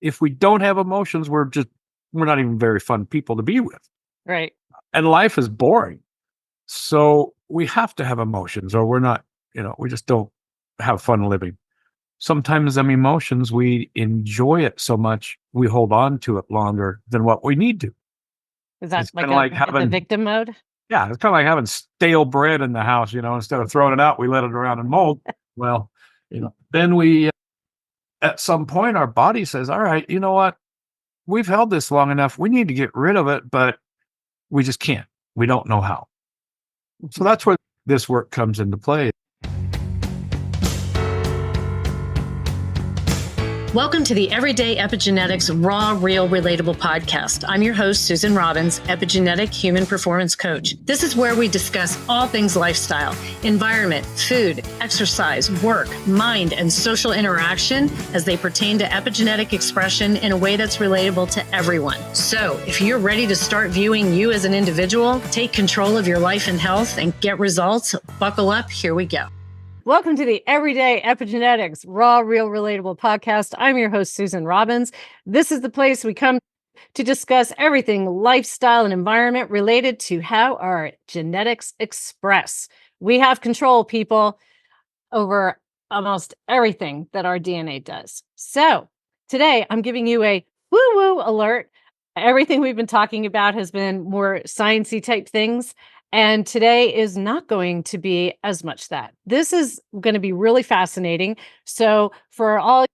if we don't have emotions, we're not even very fun people to be with. Right. And life is boring. So we have to have emotions, or we're not, we just don't have fun living. Sometimes them emotions, we enjoy it so much, we hold on to it longer than what we need to. Is that It's like kind of like the having, victim mode? yeah, it's kind of like having stale bread in the house, instead of throwing it out, we let it around and mold. Well, then we, at some point, our body says, all right, you know what? We've held this long enough. We need to get rid of it, but we just can't. We don't know how. So that's where this work comes into play. Welcome to the Everyday Epigenetics Raw, Real, Relatable podcast. I'm your host, Susan Robbins, epigenetic human performance coach. This is where we discuss all things lifestyle, environment, food, exercise, work, mind, and social interaction as they pertain to epigenetic expression in a way that's relatable to everyone. So if you're ready to start viewing you as an individual, take control of your life and health, and get results, buckle up. Here we go. Welcome to the Everyday Epigenetics Raw, Real, Relatable podcast. I'm your host, Susan Robbins. This is the place we come to discuss everything lifestyle and environment related to how our genetics express. We have control, people, over almost everything that our DNA does. So today I'm giving you a woo-woo alert. Everything we've been talking about has been more sciencey type things. And today is not going to be as much that. This is going to be really fascinating. So for all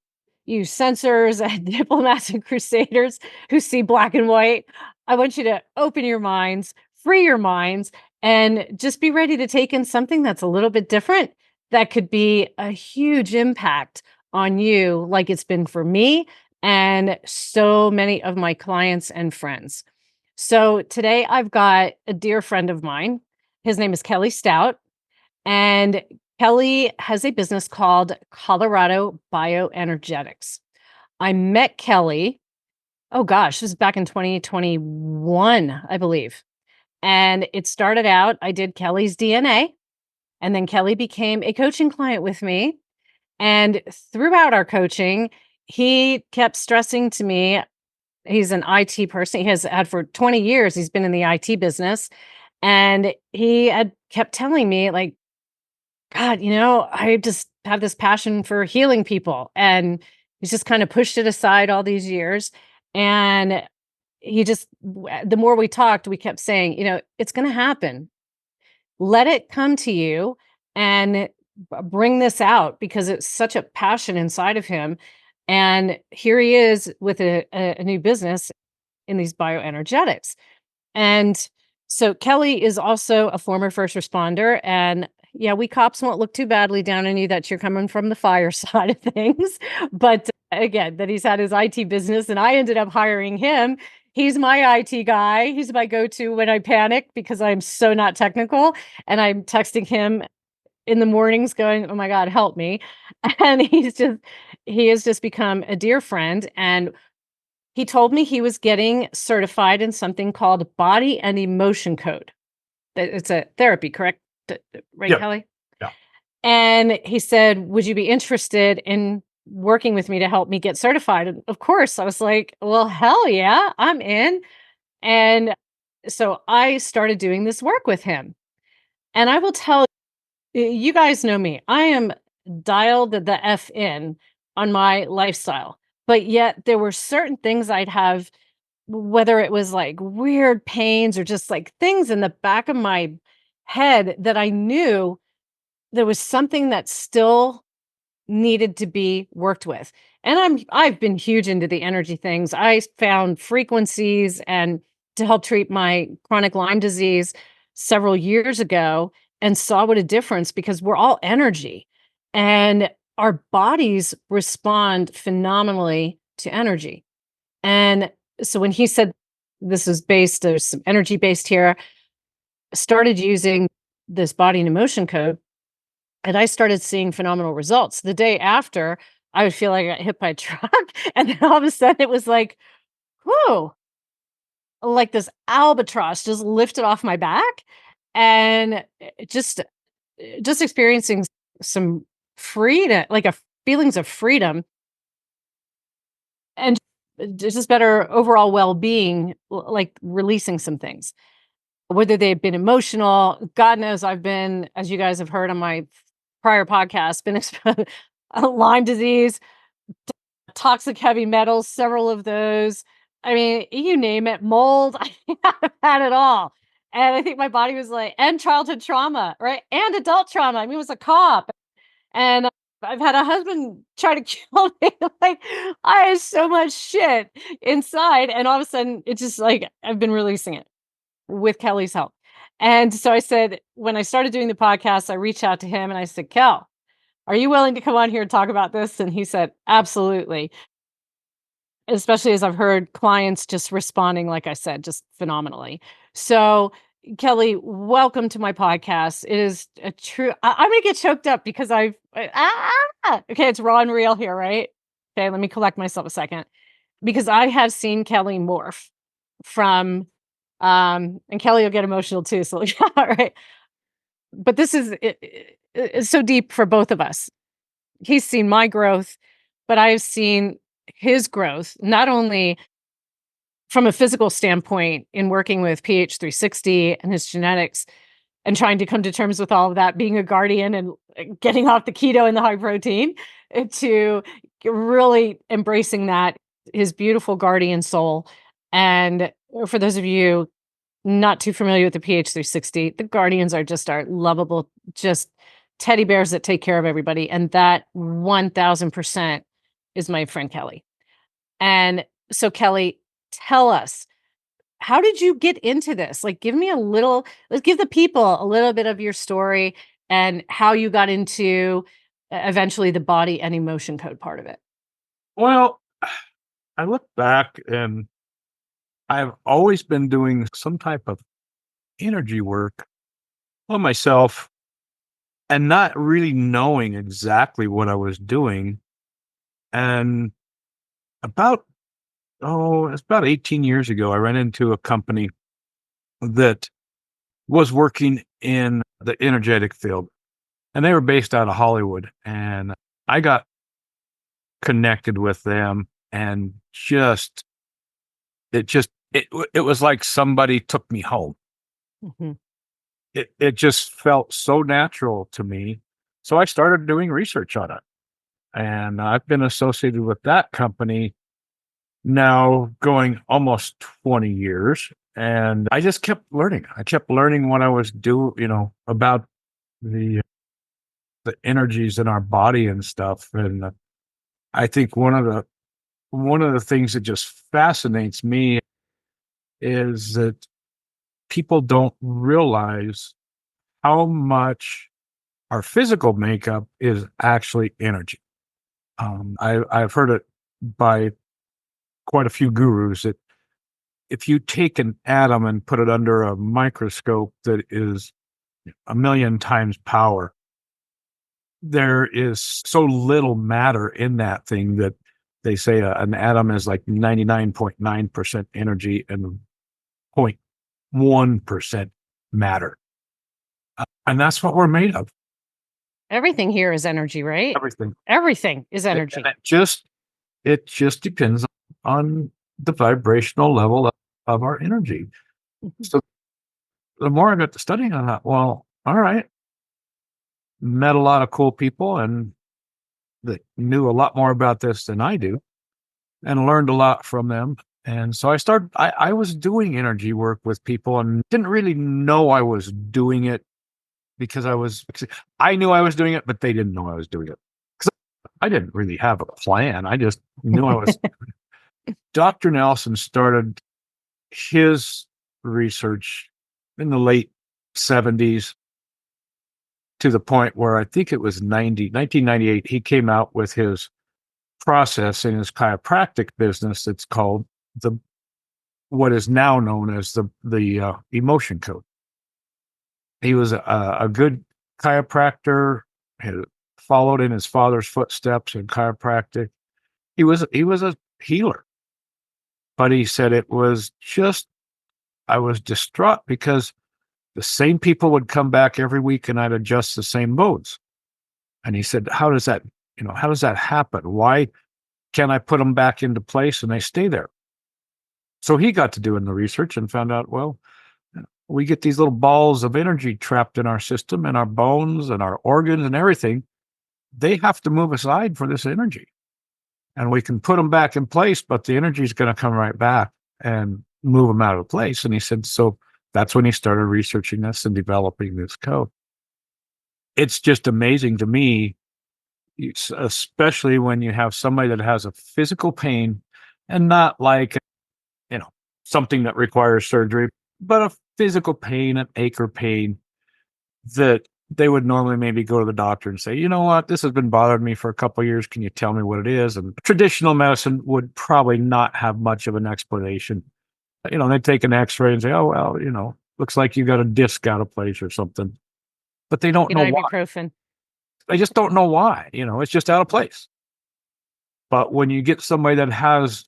you censors and diplomats and crusaders who see black and white, I want you to open your minds, free your minds, and just be ready to take in something that's a little bit different that could be a huge impact on you, like it's been for me and so many of my clients and friends. So today I've got a dear friend of mine. His name is Kelly Stout. And Kelly has a business called Colorado Bioenergetics. I met Kelly, oh gosh, this is back in 2021, I believe. And it started out, I did Kelly's DNA, and then Kelly became a coaching client with me. And throughout our coaching, he kept stressing to me, he's an IT person. He has had for 20 years, he's been in the IT business. And he had kept telling me, like, God, I just have this passion for healing people. And he's just kind of pushed it aside all these years. And the more we talked, we kept saying, it's going to happen. Let it come to you and bring this out, because it's such a passion inside of him. And here he is with a new business in these bioenergetics. And so Kelly is also a former first responder. And yeah, we cops won't look too badly down on you that you're coming from the fire side of things. But again, that he's had his IT business, and I ended up hiring him. He's my IT guy. He's my go-to when I panic because I'm so not technical. And I'm texting him in the mornings going, oh my God, help me. And he has just become a dear friend. And he told me he was getting certified in something called body and emotion code. It's a therapy, correct? Right, Yeah. Kelly? Yeah. And he said, would you be interested in working with me to help me get certified? And of course, I was like, well, hell yeah, I'm in. And so I started doing this work with him. And I will tell you guys know me. I am dialed the F in on my lifestyle. But yet there were certain things I'd have, whether it was like weird pains or just like things in the back of my head that I knew there was something that still needed to be worked with. And I've been huge into the energy things. I found frequencies and to help treat my chronic Lyme disease several years ago, and saw what a difference, because we're all energy and our bodies respond phenomenally to energy. And so when he said this is based, there's some energy based here, started using this body and emotion code, and I started seeing phenomenal results. The day after, I would feel like I got hit by a truck. And then all of a sudden it was like, whoa, like this albatross just lifted off my back. And just experiencing some freedom, like a feelings of freedom. And just better overall well-being, like releasing some things, whether they've been emotional. God knows I've been, as you guys have heard on my prior podcast, been exposed Lyme disease, toxic heavy metals, several of those. I mean, you name it, mold. I've had it all. And I think my body was like, and childhood trauma, right? And adult trauma. I mean, it was a cop. And I've had a husband try to kill me. Like, I had so much shit inside. And all of a sudden, it's just like, I've been releasing it with Kelly's help. And so I said, when I started doing the podcast, I reached out to him and I said, Kel, are you willing to come on here and talk about this? And he said, absolutely. Especially as I've heard clients just responding, like I said, just phenomenally. So, Kelly, welcome to my podcast. It is a true, I'm going to get choked up because okay, it's raw and real here, right? Okay, let me collect myself a second because I have seen Kelly morph from, and Kelly will get emotional too. So, all right. But this is it's so deep for both of us. He's seen my growth, but I've seen his growth, not only from a physical standpoint in working with PH 360 and his genetics and trying to come to terms with all of that, being a guardian and getting off the keto and the high protein, to really embracing that, his beautiful guardian soul. And for those of you not too familiar with the PH 360, the guardians are just our lovable, just teddy bears that take care of everybody. And that 1000% is my friend Kelly. And so, Kelly, tell us, how did you get into this? Like, let's give the people a little bit of your story and how you got into eventually the body and emotion code part of it. Well, I look back and I've always been doing some type of energy work on myself and not really knowing exactly what I was doing. And it's about 18 years ago, I ran into a company that was working in the energetic field, and they were based out of Hollywood. And I got connected with them, and it was like somebody took me home. Mhm. It just felt so natural to me. So I started doing research on it. And I've been associated with that company now going almost 20 years. And I just kept learning. I kept learning what I was doing, about the the energies in our body and stuff. And I think one of the things that just fascinates me is that people don't realize how much our physical makeup is actually energy. I've heard it by quite a few gurus that if you take an atom and put it under a microscope that is a million times power, there is so little matter in that thing that they say an atom is like 99.9% energy and 0.1% matter. And that's what we're made of. Everything here is energy, right? Everything. Everything is energy. And it just depends on the vibrational level of our energy. Mhm. So the more I got to studying on that, well, all right, met a lot of cool people and that knew a lot more about this than I do and learned a lot from them. And so I was doing energy work with people and didn't really know I was doing it because I knew I was doing it, but they didn't know I was doing it. Because I didn't really have a plan. I just knew I was. Dr. Nelson started his research in the late 70s to the point where I think it was 1998, he came out with his process in his chiropractic business that's called what is now known as the emotion code. He was a good chiropractor, had followed in his father's footsteps in chiropractic. He was a healer, but he said it was just I was distraught because the same people would come back every week and I'd adjust the same modes. And he said, how does that happen? Why can I put them back into place and they stay there? So he got to doing the research and found out, well, we get these little balls of energy trapped in our system and our bones and our organs and everything. They have to move aside for this energy. And we can put them back in place, but the energy is going to come right back and move them out of place. And he said, so that's when he started researching this and developing this code. It's just amazing to me, especially when you have somebody that has a physical pain and not like, something that requires surgery, but a physical pain, an ache or pain that they would normally maybe go to the doctor and say, you know what, this has been bothering me for a couple of years. Can you tell me what it is? And traditional medicine would probably not have much of an explanation. They take an x-ray and say, oh, well, looks like you got a disc out of place or something. But they don't know why. Ibuprofen. They just don't know why. It's just out of place. But when you get somebody that has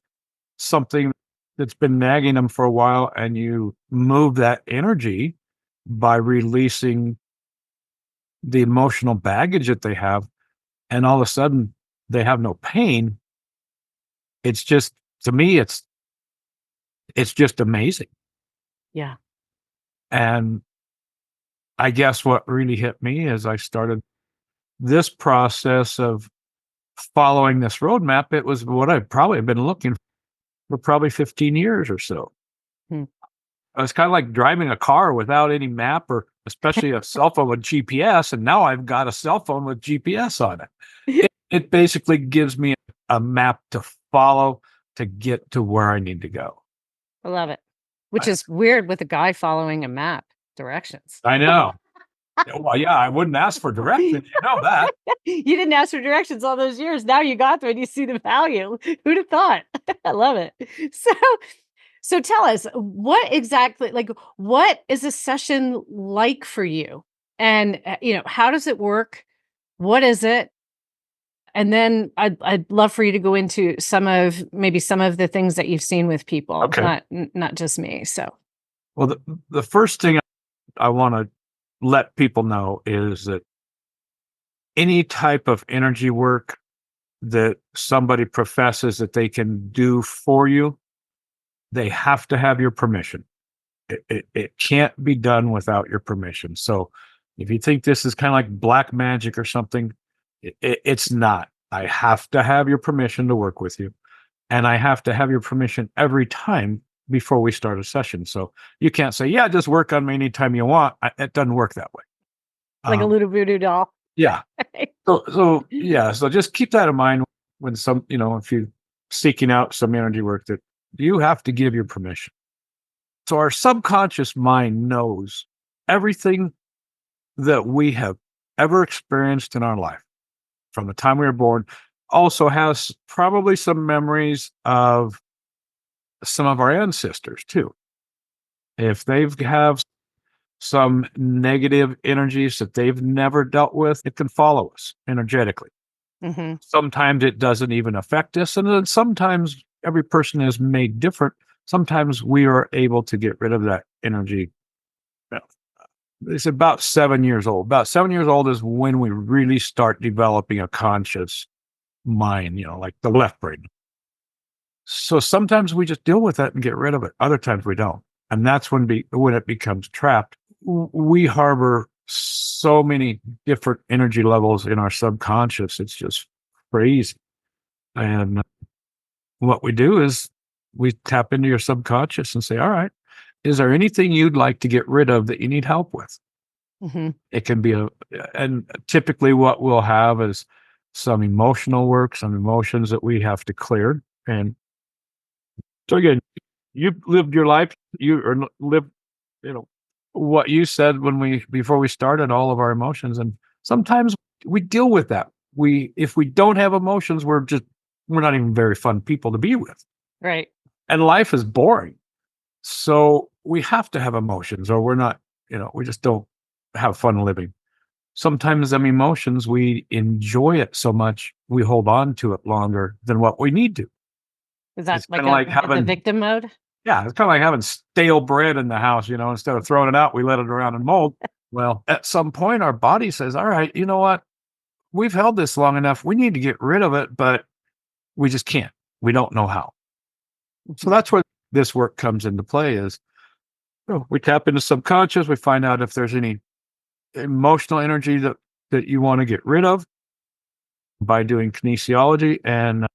something that's been nagging them for a while and you move that energy by releasing the emotional baggage that they have, and all of a sudden they have no pain, it's just, to me, it's just amazing. Yeah. And I guess what really hit me is I started this process of following this roadmap. It was what I've probably been looking for probably 15 years or so. It's kind of like driving a car without any map, or especially a cell phone with GPS. And now I've got a cell phone with GPS on it. It basically gives me a map to follow to get to where I need to go. I love it. Which is weird with a guy following a map directions. I know. Well, yeah, I wouldn't ask for directions. You know that. You didn't ask for directions all those years. Now you got them and you see the value. Who'd have thought? I love it. So tell us, what exactly, what is a session like for you? And, how does it work? What is it? And then I'd love for you to go into some of the things that you've seen with people, not just me. So, well, the first thing I want to let people know is that any type of energy work that somebody professes that they can do for you, they have to have your permission. It can't be done without your permission. So if you think this is kind of like black magic or something, it's not. I have to have your permission to work with you. And I have to have your permission every time before we start a session. So you can't say, yeah, just work on me anytime you want. It doesn't work that way. Like a little voodoo doll. Yeah. So just keep that in mind when if you're seeking out some energy work, that you have to give your permission. So our subconscious mind knows everything that we have ever experienced in our life from the time we were born. Also has probably some memories of some of our ancestors too. If they have some negative energies that they've never dealt with, it can follow us energetically. Mm-hmm. Sometimes it doesn't even affect us. And then sometimes every person is made different. Sometimes we are able to get rid of that energy. It's about 7 years old. About 7 years old is when we really start developing a conscious mind, like the left brain. So sometimes we just deal with that and get rid of it. Other times we don't. And that's when it becomes trapped. We harbor so many different energy levels in our subconscious. It's just crazy. And what we do is we tap into your subconscious and say, all right, is there anything you'd like to get rid of that you need help with? Mm-hmm. It can be and typically what we'll have is some emotional work, some emotions that we have to clear. And so again, you lived your life, what you said before we started, all of our emotions. And sometimes we deal with that. If we don't have emotions, we're not even very fun people to be with. Right. And life is boring. So we have to have emotions, or we're not, we just don't have fun living. Sometimes them emotions, we enjoy it so much, we hold on to it longer than what we need to. Is that It's like having the victim mode? Yeah, it's kind of like having stale bread in the house, instead of throwing it out, we let it around and mold. Well, at some point, our body says, all right, you know what? We've held this long enough. We need to get rid of it, but We just can't. We don't know how. So that's where this work comes into play is we tap into subconscious. We find out if there's any emotional energy that you want to get rid of by doing kinesiology, and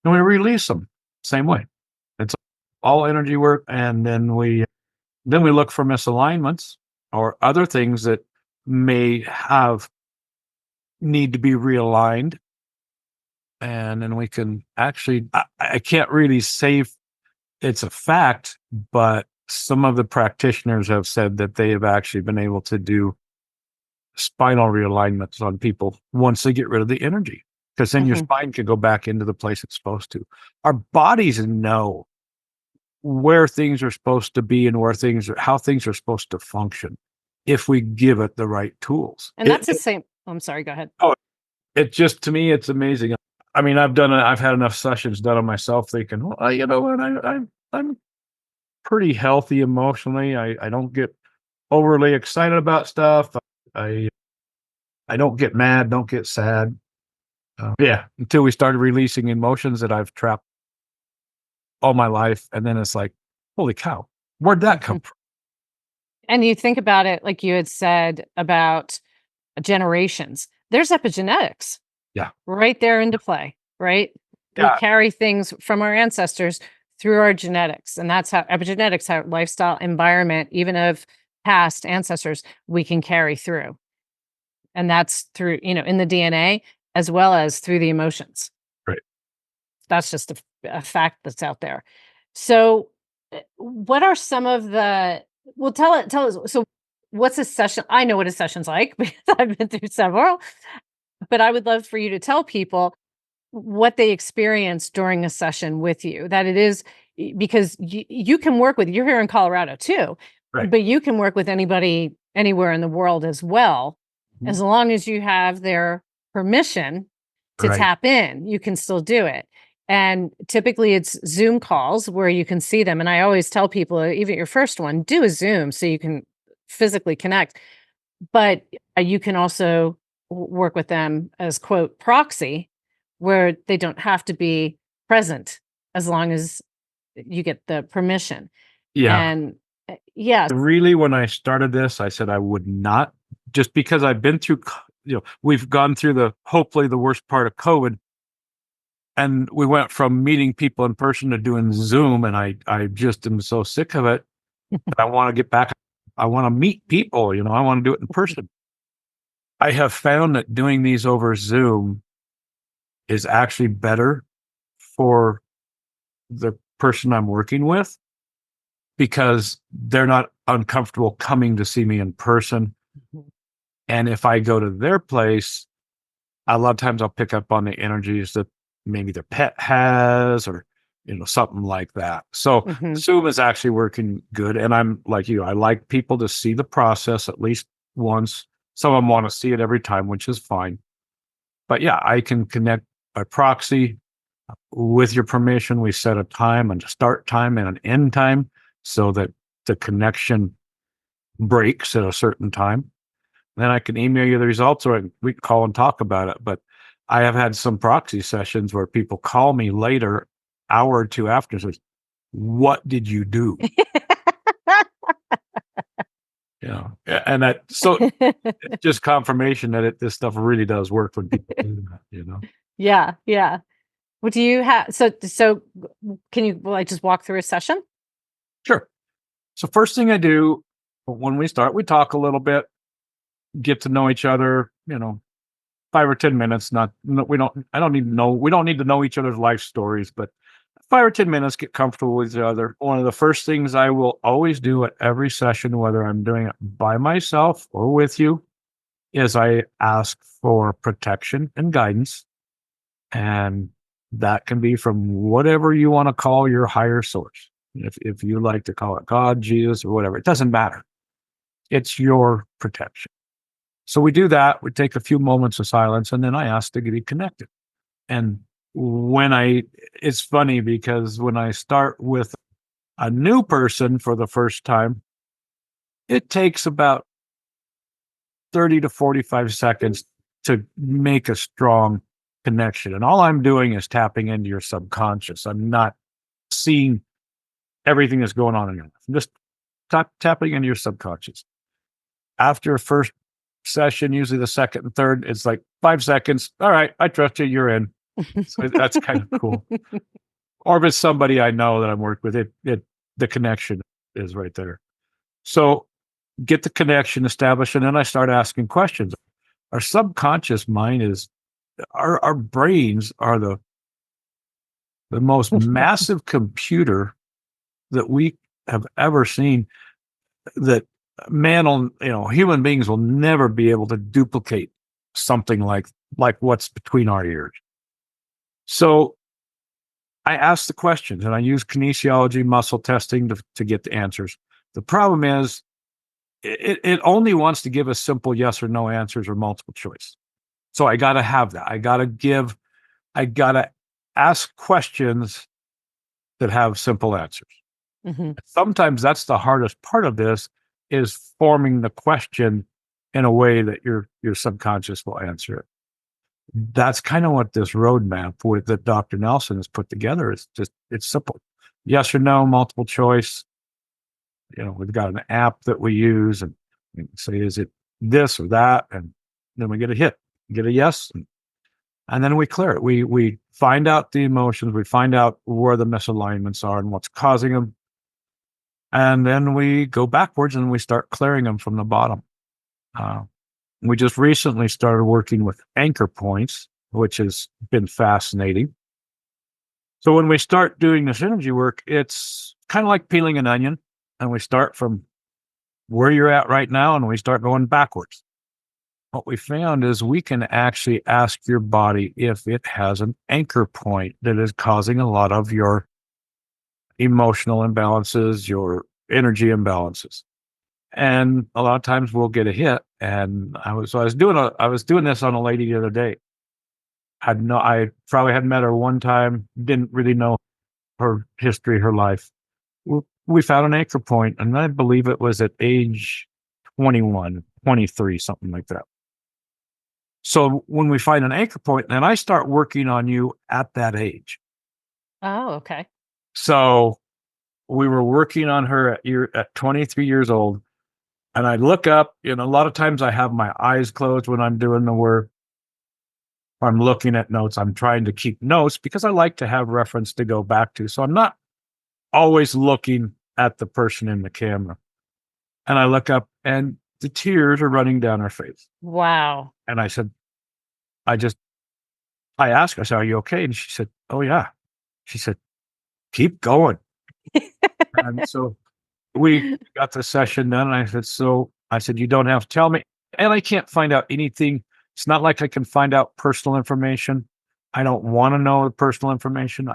we release them same way. It's all energy work. And then we look for misalignments or other things that may need to be realigned. And then we can actually, I can't really say it's a fact, but some of the practitioners have said that they have actually been able to do spinal realignments on people once they get rid of the energy, because then your spine can go back into the place it's supposed to. Our bodies know where things are supposed to be and how things are supposed to function if we give it the right tools. And that's the same. I'm sorry, go ahead. Oh, to me, it's amazing. I mean, I've had enough sessions done on myself thinking, well, you know what, I'm pretty healthy emotionally. I don't get overly excited about stuff. I don't get mad, don't get sad. Until we started releasing emotions that I've trapped all my life. And then it's like, holy cow, where'd that come from? And you think about it, like you had said about generations, there's epigenetics. Yeah. Right there into play, right? Yeah. We carry things from our ancestors through our genetics. And that's how epigenetics, how lifestyle, environment, even of past ancestors, we can carry through. And that's through, in the DNA as well as through the emotions. Right. That's just a fact that's out there. So what are some of tell us. So what's a session? I know what a session's like because I've been through several, but I would love for you to tell people what they experience during a session with you, that it is, because you can work with, you're here in Colorado too, right, but you can work with anybody anywhere in the world as well. As long as you have their permission to tap in, you can still do it. And typically it's Zoom calls where you can see them. And I always tell people, even your first one, do a Zoom so you can physically connect. But you can also work with them as, quote, proxy, where they don't have to be present as long as you get the permission. Yeah. And yeah. Really, when I started this, I said I would not, just because I've been through, we've gone through hopefully the worst part of COVID. And we went from meeting people in person to doing Zoom. And I just am so sick of it. I want to get back. I want to meet people, I want to do it in person. I have found that doing these over Zoom is actually better for the person I'm working with, because they're not uncomfortable coming to see me in person. And if I go to their place, a lot of times I'll pick up on the energies that maybe their pet has, or, something like that. So Zoom is actually working good. And I'm like you, I like people to see the process at least once. Some of them want to see it every time, which is fine. But yeah, I can connect by proxy. With your permission, we set a time, and a start time and an end time, so that the connection breaks at a certain time. Then I can email you the results, or we can call and talk about it. But I have had some proxy sessions where people call me later, hour or two after, and says, "What did you do?" And it's just confirmation that this stuff really does work when people do that. Yeah. What do you have? So can you just walk through a session? Sure. So first thing I do when we start, we talk a little bit, get to know each other, 5 or 10 minutes. We don't need to know each other's life stories, but 5 or 10 minutes, get comfortable with each other. One of the first things I will always do at every session, whether I'm doing it by myself or with you, is I ask for protection and guidance. And that can be from whatever you want to call your higher source. If you like to call it God, Jesus, or whatever, it doesn't matter. It's your protection. So we do that. We take a few moments of silence, and then I ask to be connected. And it's funny because when I start with a new person for the first time, it takes about 30 to 45 seconds to make a strong connection. And all I'm doing is tapping into your subconscious. I'm not seeing everything that's going on in your life. I'm just tapping into your subconscious. After a first session, usually the second and third, it's like 5 seconds. All right, I trust you. You're in. So that's kind of cool. Or if it's somebody I know that I'm working with, the connection is right there. So get the connection established, and then I start asking questions. Our subconscious mind is our brains are the most massive computer that we have ever seen, that human beings will never be able to duplicate something like what's between our ears. So I ask the questions, and I use kinesiology, muscle testing to get the answers. The problem is it only wants to give us simple yes or no answers or multiple choice. So I got to have that. I got to ask questions that have simple answers. Mm-hmm. Sometimes that's the hardest part of this, is forming the question in a way that your subconscious will answer it. That's kind of what this roadmap that Dr. Nelson has put together is. It's simple. Yes or no, multiple choice. We've got an app that we use, and we can say, is it this or that? And then we get a hit, get a yes. And then we clear it. We find out the emotions. We find out where the misalignments are and what's causing them. And then we go backwards and we start clearing them from the bottom. We just recently started working with anchor points, which has been fascinating. So when we start doing this energy work, it's kind of like peeling an onion, and we start from where you're at right now and we start going backwards. What we found is we can actually ask your body if it has an anchor point that is causing a lot of your emotional imbalances, your energy imbalances. And a lot of times we'll get a hit. And I was doing this on a lady the other day. I probably had met her one time, didn't really know her history, her life. We found an anchor point, and I believe it was at age 21, 23, something like that. So when we find an anchor point, then I start working on you at that age. Oh, okay. So we were working on her at 23 years old. And I look up, a lot of times I have my eyes closed when I'm doing the work. I'm looking at notes. I'm trying to keep notes because I like to have reference to go back to. So I'm not always looking at the person in the camera. And I look up and the tears are running down her face. Wow. And I said, I asked her, I said, are you okay? And she said, oh yeah. She said, keep going. And so we got the session done. And I said, you don't have to tell me. And I can't find out anything. It's not like I can find out personal information. I don't want to know the personal information.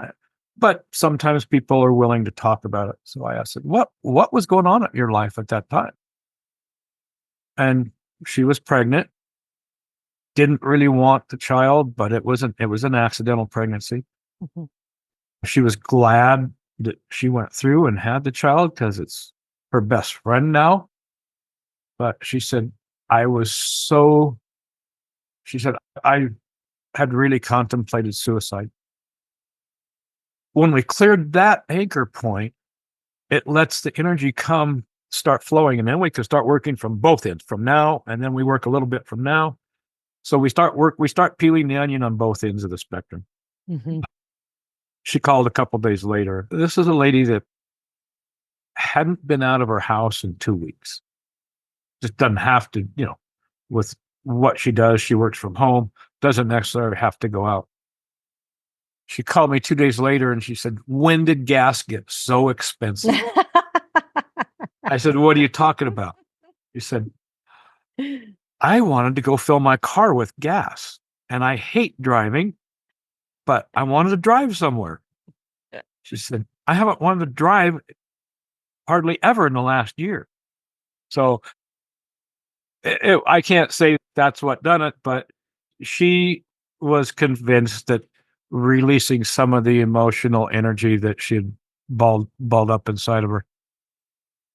But sometimes people are willing to talk about it. So I asked her, what was going on in your life at that time? And she was pregnant, didn't really want the child, but it was an accidental pregnancy. Mm-hmm. She was glad that she went through and had the child because it's her best friend now. But she said, I had really contemplated suicide. When we cleared that anchor point, it lets the energy start flowing, and then we can start working from both ends, from now, and then we work a little bit from now. So we start peeling the onion on both ends of the spectrum. Mm-hmm. She called a couple days later. This is a lady that hadn't been out of her house in 2 weeks. Just doesn't have to, with what she does, she works from home, doesn't necessarily have to go out. She called me 2 days later and she said, when did gas get so expensive? I said, what are you talking about? She said, I wanted to go fill my car with gas, and I hate driving, but I wanted to drive somewhere. She said, I haven't wanted to drive hardly ever in the last year. So I can't say that's what done it, but she was convinced that releasing some of the emotional energy that she had balled up inside of her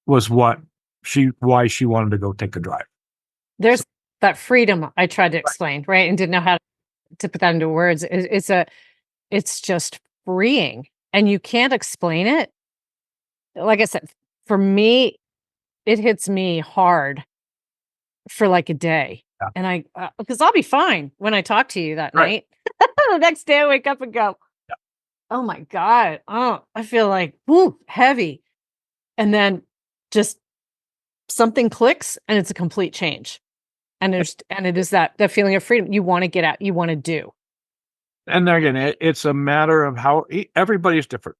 was why she wanted to go take a drive. There's that freedom I tried to explain, right? And didn't know how to to put that into words. It's just freeing, and you can't explain it. Like I said, for me, it hits me hard for like a day. Yeah. And because I'll be fine when I talk to you that Right. night. The next day I wake up and go, Yeah. oh my God. Oh, I feel like, woo, heavy. And then just something clicks and it's a complete change. And it is that feeling of freedom. You want to get out, you want to do. And again, it's a matter of how everybody's different.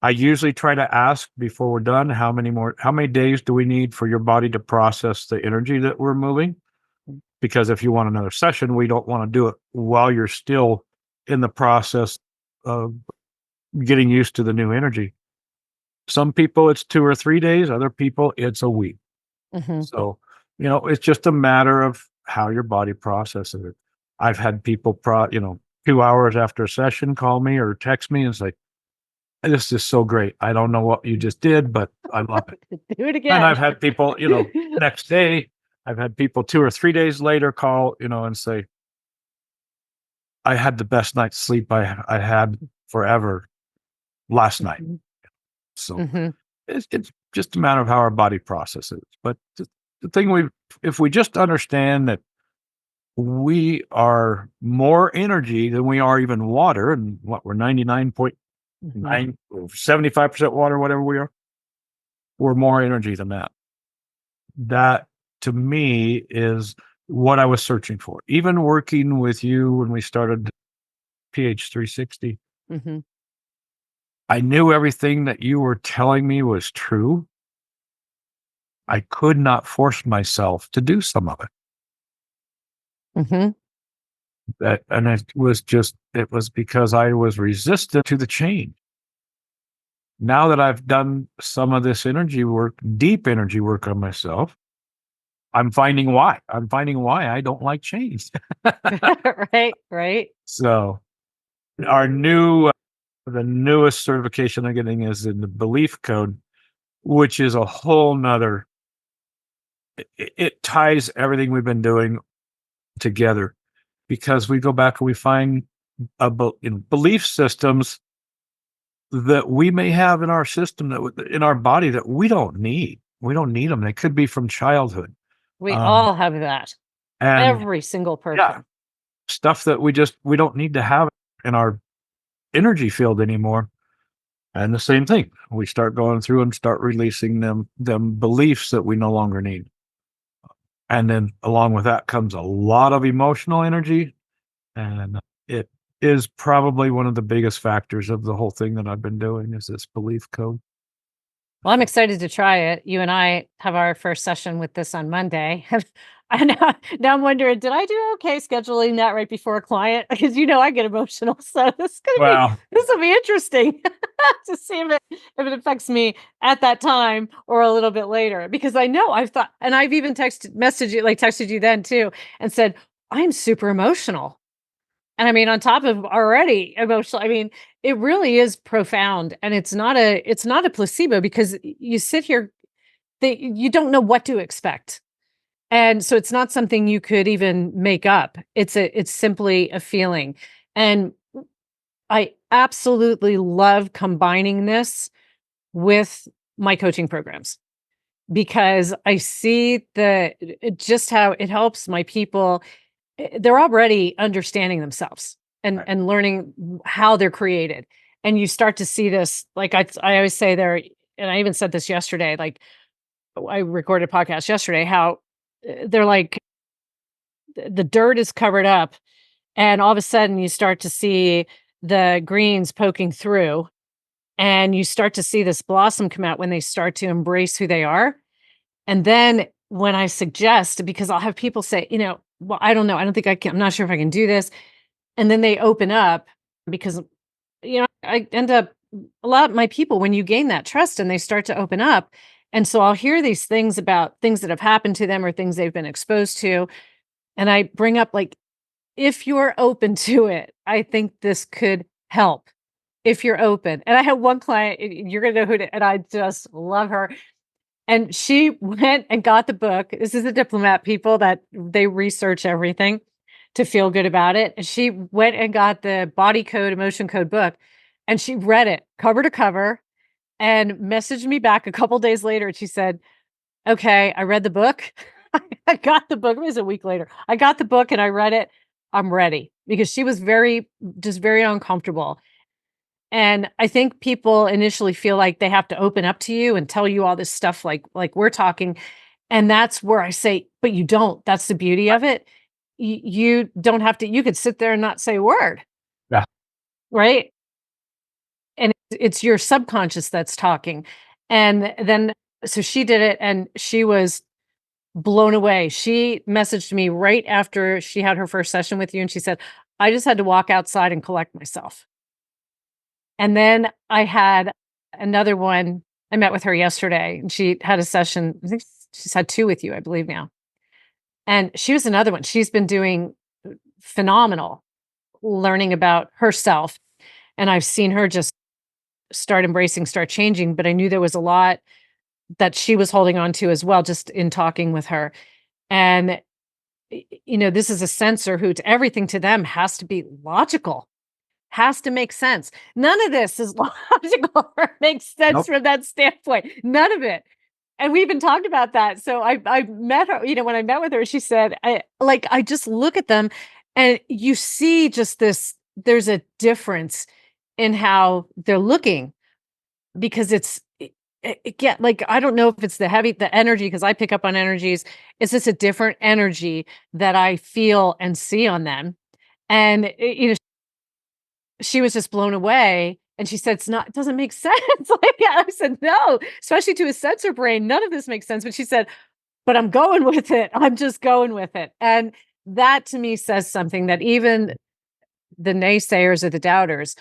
I usually try to ask before we're done, how many days do we need for your body to process the energy that we're moving? Because if you want another session, we don't want to do it while you're still in the process of getting used to the new energy. Some people it's 2 or 3 days, other people it's a week. Mhm. So, it's just a matter of how your body processes it. I've had people 2 hours after a session call me or text me and say, "This is so great. I don't know what you just did, but I love it." Do it And again. I've had people, next day, I've had people 2 or 3 days later call, and say, "I had the best night's sleep I had forever last night." Mhm. So Mhm. it's just a matter of how our body processes. But the thing if we just understand that we are more energy than we are even water, and what we're 99.9 Mhm. or 75% water, whatever we are, we're more energy than that. That to me is what I was searching for. Even working with you when we started PH 360, Mhm. I knew everything that you were telling me was true. I could not force myself to do some of it. Mhm. And it was because I was resistant to the change. Now that I've done some of this energy work, deep energy work on myself, I'm finding why. I'm finding why I don't like change. Right, right. So the newest certification I'm getting is in the belief code, which is a whole nother, it ties everything we've been doing together, because we go back and we find belief systems that we may have in our system, in our body, that we don't need. We don't need them. They could be from childhood. We Um, all have that. and Every single yeah, person. stuff that we don't need to have in our energy field anymore. And the same thing, we start going through and start releasing them beliefs that we no longer need. And then along with that comes a lot of emotional energy. And it is probably one of the biggest factors of the whole thing that I've been doing, is this belief code. Well, I'm excited to try it. You and I have our first session with this on Monday. And now I'm wondering, did I do okay scheduling that right before a client? Because I get emotional. So Well, this will be interesting to see if it affects me at that time or a little bit later. Because I know I've thought, and I've even texted you then too, and said, I'm super emotional. And I mean, on top of already emotional, I mean, it really is profound, and it's not a placebo, because you sit here, you don't know what to expect. And so it's not something you could even make up. It's simply a feeling. And I absolutely love combining this with my coaching programs, because I see just how it helps my people. They're already understanding themselves and right. and learning how they're created. And you start to see this, like I always say there, and I even said this yesterday, like I recorded a podcast yesterday, how they're like the dirt is covered up, and all of a sudden you start to see the greens poking through, and you start to see this blossom come out when they start to embrace who they are. And then when I suggest, because I'll have people say, well, I don't know, I don't think I can, I'm not sure if I can do this. And then they open up, because, I end up, a lot of my people, when you gain that trust and they start to open up. And so I'll hear these things about things that have happened to them or things they've been exposed to. And I bring up, like, if you're open to it, I think this could help if you're open. And I had one client, you're going to know and I just love her. And she went and got the book. This is a diplomat, people that they research everything. to feel good about it. And she went and got the body code, emotion code book, and she read it cover to cover and messaged me back a couple days later. And she said, okay, I read the book. I got the book. It was a week later. I got the book and I read it. I'm ready, because she was just very uncomfortable. And I think people initially feel like they have to open up to you and tell you all this stuff like we're talking. And that's where I say, but you don't. That's the beauty of it. You don't have to, you could sit there and not say a word, Yeah. right? And it's your subconscious that's talking. And then, so she did it and she was blown away. She messaged me right after she had her first session with you. And she said, I just had to walk outside and collect myself. And then I had another one. I met with her yesterday and she had a session. I think she's had 2 with you, I believe now. And she was another one. She's been doing phenomenal learning about herself. And I've seen her just start embracing, start changing. But I knew there was a lot that she was holding on to as well, just in talking with her. And, this is a sensor who to everything to them has to be logical, has to make sense. None of this is logical or makes sense Nope. from that standpoint. None of it. And we even talked about that. So I met her, when I met with her, she said, I just look at them and you see just this, there's a difference in how they're looking, because again, like, I don't know if it's the energy, because I pick up on energies. It's just a different energy that I feel and see on them. And, she was just blown away. And she said, it doesn't make sense. Like, yeah, I said, no, especially to a sensor brain, none of this makes sense. But she said, but I'm going with it. I'm just going with it. And that to me says something, that even the naysayers or the doubters,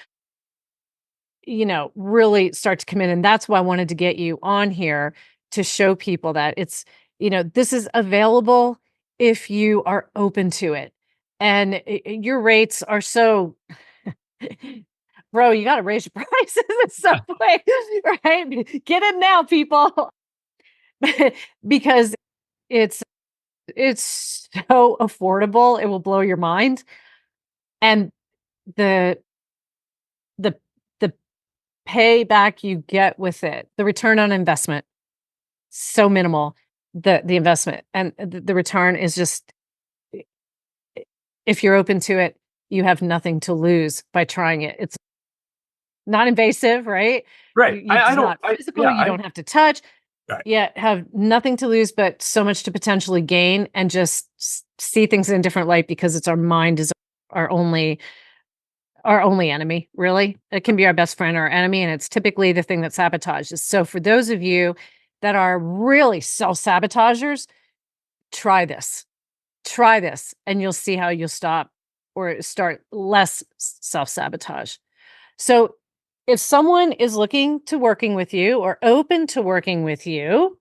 really start to come in. And that's why I wanted to get you on here, to show people that it's, this is available if you are open to it. And your rates are so, bro, you got to raise your prices at some point, right? Get in now, people. Because it's so affordable. It will blow your mind. And the the the payback you get with it, the return on investment, so minimal. The investment and the return is just, if you're open to it, you have nothing to lose by trying it. It's not invasive, right? Right. It's not physical. You don't have to touch. Right. Yeah, have nothing to lose, but so much to potentially gain, and just see things in a different light, because it's our mind is our only enemy, really. It can be our best friend or our enemy, and it's typically the thing that sabotages. So for those of you that are really self-sabotagers, try this. Try this, and you'll see how you'll stop or start less self-sabotage. So if someone is looking to working with you or open to working with you,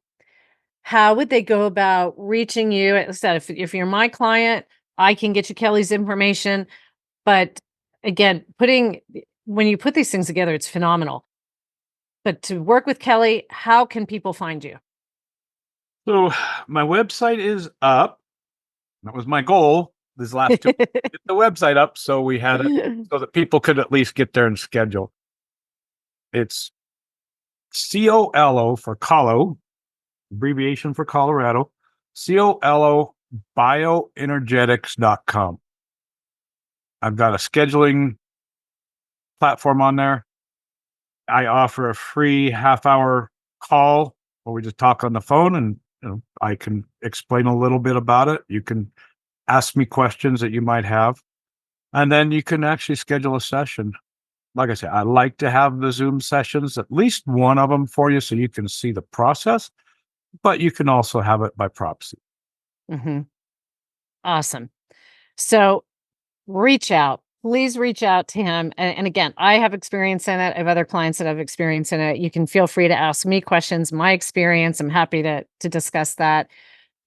how would they go about reaching you? As I said, if you're my client, I can get you Kelly's information. But again, when you put these things together, it's phenomenal. But to work with Kelly, how can people find you? So my website is up. That was my goal. This last 2 get the website up, so we had it so that people could at least get there and schedule. It's COLO for Colo, abbreviation for Colorado, COLO bioenergetics.com. I've got a scheduling platform on there. I offer a free half-hour call where we just talk on the phone, and I can explain a little bit about it. You can ask me questions that you might have, and then you can actually schedule a session. Like I said, I like to have the Zoom sessions, at least one of them for you, so you can see the process, but you can also have it by proxy. Mm-hmm. Awesome. So reach out. Please reach out to him. And again, I have experience in it. I have other clients that have experience in it. You can feel free to ask me questions, my experience. I'm happy to discuss that.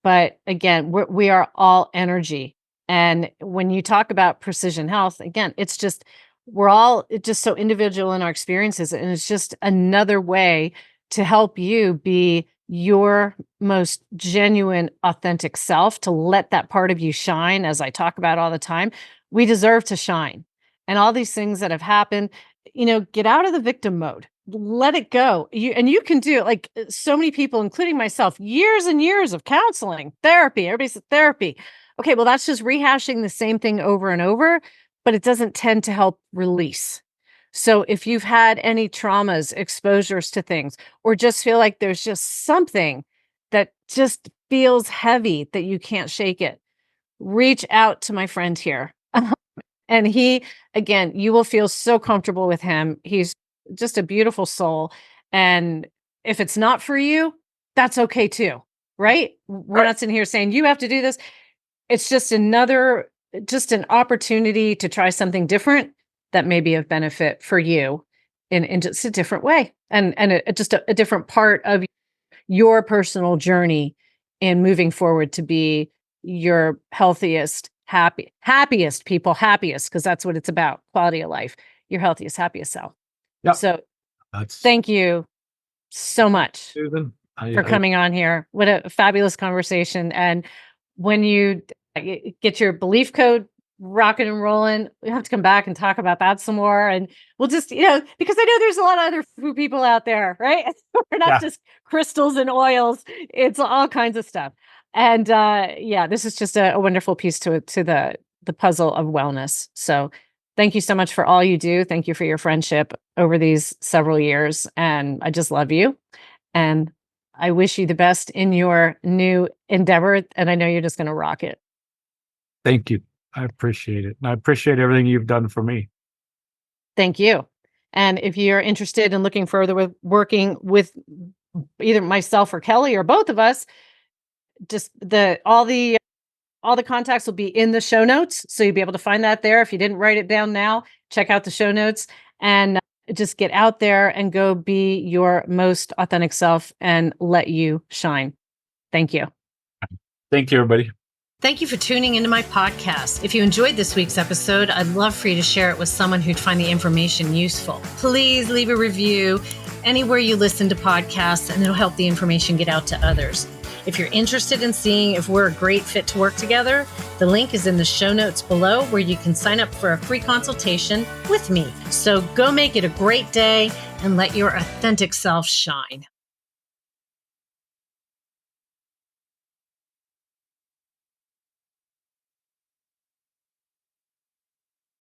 But again, we are all energy. And when you talk about precision health, again, it's just, it's just so individual in our experiences. And it's just another way to help you be your most genuine, authentic self, to let that part of you shine, as I talk about all the time. We deserve to shine. And all these things that have happened, get out of the victim mode. Let it go. You can do it. Like so many people, including myself, years and years of counseling, therapy. Everybody says therapy. Okay, well, that's just rehashing the same thing over and over, but it doesn't tend to help release. So if you've had any traumas, exposures to things, or just feel like there's just something that just feels heavy that you can't shake it, reach out to my friend here. And he, again, you will feel so comfortable with him. He's just a beautiful soul. And if it's not for you, that's okay too, right? We're not sitting here saying you have to do this. It's just an opportunity to try something different that may be of benefit for you in just a different way, and just a different part of your personal journey in moving forward to be your healthiest, happiest people, happiest, because that's what it's about, quality of life, your healthiest, happiest self. Yep. So That's thank you so much, Susan. for coming on here. What a fabulous conversation. And when you get your belief code rocking and rolling, we have to come back and talk about that some more. And we'll just, because I know there's a lot of other food people out there, right? We're not just crystals and oils. It's all kinds of stuff. And this is just a wonderful piece to the puzzle of wellness. So thank you so much for all you do. Thank you for your friendship over these several years. And I just love you. And I wish you the best in your new endeavor. And I know you're just going to rock it. Thank you. I appreciate it. And I appreciate everything you've done for me. Thank you. And if you're interested in looking further with working with either myself or Kelly or both of us, just all the contacts will be in the show notes. So you'll be able to find that there. If you didn't write it down now, check out the show notes and just get out there and go be your most authentic self and let you shine. Thank you. Thank you, everybody. Thank you for tuning into my podcast. If you enjoyed this week's episode, I'd love for you to share it with someone who'd find the information useful. Please leave a review anywhere you listen to podcasts, and it'll help the information get out to others. If you're interested in seeing if we're a great fit to work together, the link is in the show notes below where you can sign up for a free consultation with me. So go make it a great day and let your authentic self shine.